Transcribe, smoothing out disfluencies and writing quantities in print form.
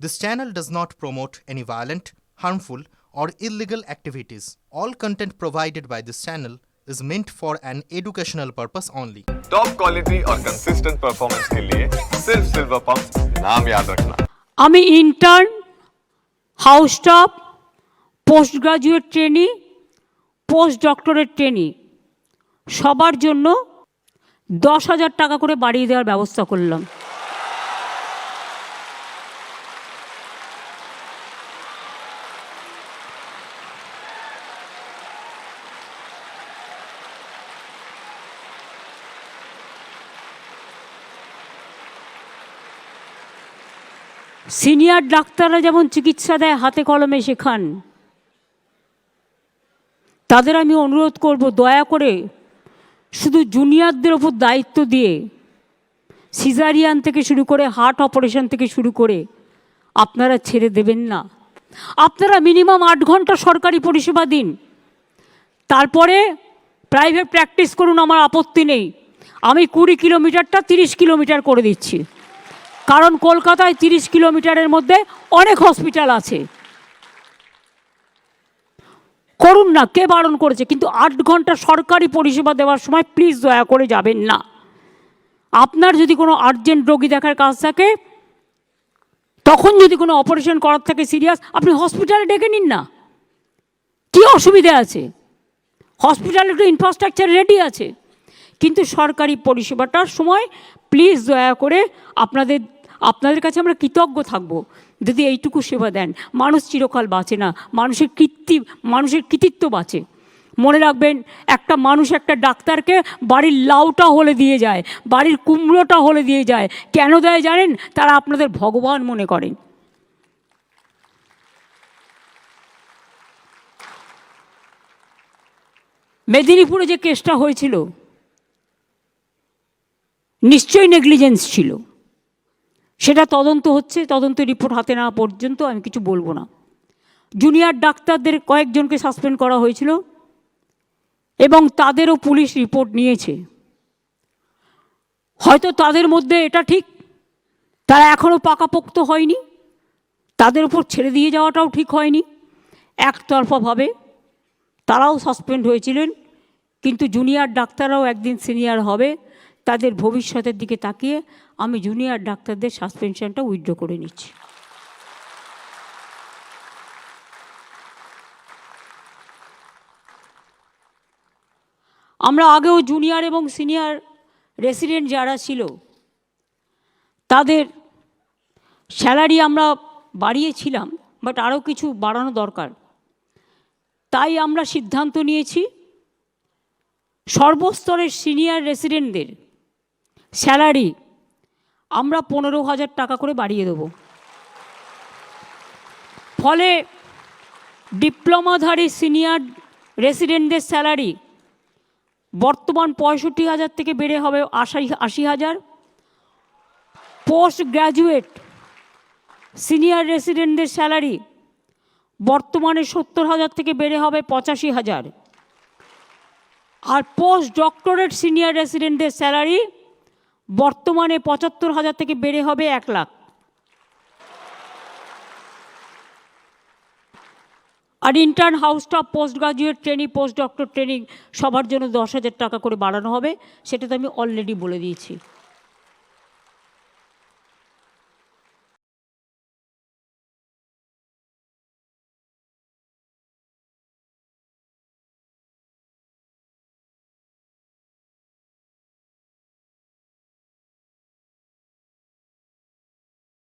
This channel does not promote any violent, harmful, or illegal activities. All content provided by this channel is meant for an educational purpose only. Top quality और consistent performance के लिए सिर्फ silver pump नाम याद रखना। আমি intern, house staff, post graduate trainee, post doctorate trainee সবার জন্য 10,000 টাকা করে বাড়িয়ে দেওয়ার ব্যবস্থা করলাম। সিনিয়র ডাক্তাররা যেমন চিকিৎসা দেয় হাতে কলমে শেখান, তাদের আমি অনুরোধ করব দয়া করে শুধু জুনিয়রদের ওপর দায়িত্ব দিয়ে সিজারিয়ান থেকে শুরু করে হার্ট অপারেশন থেকে শুরু করে আপনারা ছেড়ে দেবেন না। আপনারা মিনিমাম 8 ঘন্টা সরকারি পরিষেবা দিন, তারপরে প্রাইভেট প্র্যাকটিস করুন, আমার আপত্তি নেই। আমি 20 কিলোমিটারটা 30 কিলোমিটার করে দিচ্ছি, কারণ কলকাতায় 30 কিলোমিটারের মধ্যে অনেক হসপিটাল আছে। করুন না, কে বারণ করেছে? কিন্তু 8 ঘন্টা সরকারি পরিষেবা দেওয়ার সময় প্লিজ দয়া করে যাবেন না। আপনার যদি কোনো আর্জেন্ট রোগী দেখার কাজ থাকে, তখন যদি কোনো অপারেশন করার থাকে সিরিয়াস, আপনি হসপিটালে ডেকে নিন না, কী অসুবিধা আছে? হসপিটালে তো ইনফ্রাস্ট্রাকচার রেডি আছে। কিন্তু সরকারি পরিষেবাটার সময় প্লিজ দয়া করে আপনাদের কাছে আমরা কৃতজ্ঞ থাকব যদি এইটুকু সেবা দেন। মানুষ চিরকাল বাঁচে না, মানুষের কৃতিত্ব বাঁচে। মনে রাখবেন, একটা মানুষ একটা ডাক্তারকে বাড়ির লাউটা হলে দিয়ে যায়, বাড়ির কুমড়োটা হলে দিয়ে যায়। কেন দেয় জানেন? তারা আপনাদের ভগবান মনে করেন। মেদিনীপুরে যে কেসটা হয়েছিল নিশ্চয়ই নেগলিজেন্স ছিল, সেটা তদন্ত হচ্ছে। তদন্ত রিপোর্ট হাতে নেওয়া পর্যন্ত আমি কিছু বলবো না। জুনিয়র ডাক্তারদের কয়েকজনকে সাসপেন্ড করা হয়েছিল এবং তাদেরও পুলিশ রিপোর্ট নিয়েছে। হয়তো তাদের মধ্যে এটা ঠিক, তারা এখনও পাকাপোক্ত হয়নি, তাদের উপর ছেড়ে দিয়ে যাওয়াটাও ঠিক হয়নি। একতরফাভাবে তারাও সাসপেন্ড হয়েছিলেন। কিন্তু জুনিয়র ডাক্তাররাও একদিন সিনিয়র হবে, তাদের ভবিষ্যতের দিকে তাকিয়ে আমি জুনিয়র ডাক্তারদের সাসপেনশনটা উইথড্র করে নিচ্ছি। আমরা আগেও জুনিয়র এবং সিনিয়র রেসিডেন্ট যারা ছিল তাদের স্যালারি আমরা বাড়িয়েছিলাম, বাট আরও কিছু বাড়ানো দরকার। তাই আমরা সিদ্ধান্ত নিয়েছি সর্বস্তরের সিনিয়র রেসিডেন্টদের স্যালারি আমরা 15,000 টাকা করে বাড়িয়ে দেব। ফলে ডিপ্লোমাধারী সিনিয়র রেসিডেন্টদের স্যালারি বর্তমান 65,000 থেকে বেড়ে হবে 80,000। পোস্ট গ্র্যাজুয়েট সিনিয়র রেসিডেন্টদের স্যালারি বর্তমানে 70,000 থেকে বেড়ে হবে 85,000। আর পোস্ট ডক্টরেট সিনিয়র রেসিডেন্টদের স্যালারি বর্তমানে 75,000 থেকে বেড়ে হবে 1 লাখ। আর intern, house staff, post graduate training, post doctor training সবার জন্য 10,000 টাকা করে বাড়ানো হবে। সেটা তো আমি অলরেডি বলে দিয়েছি।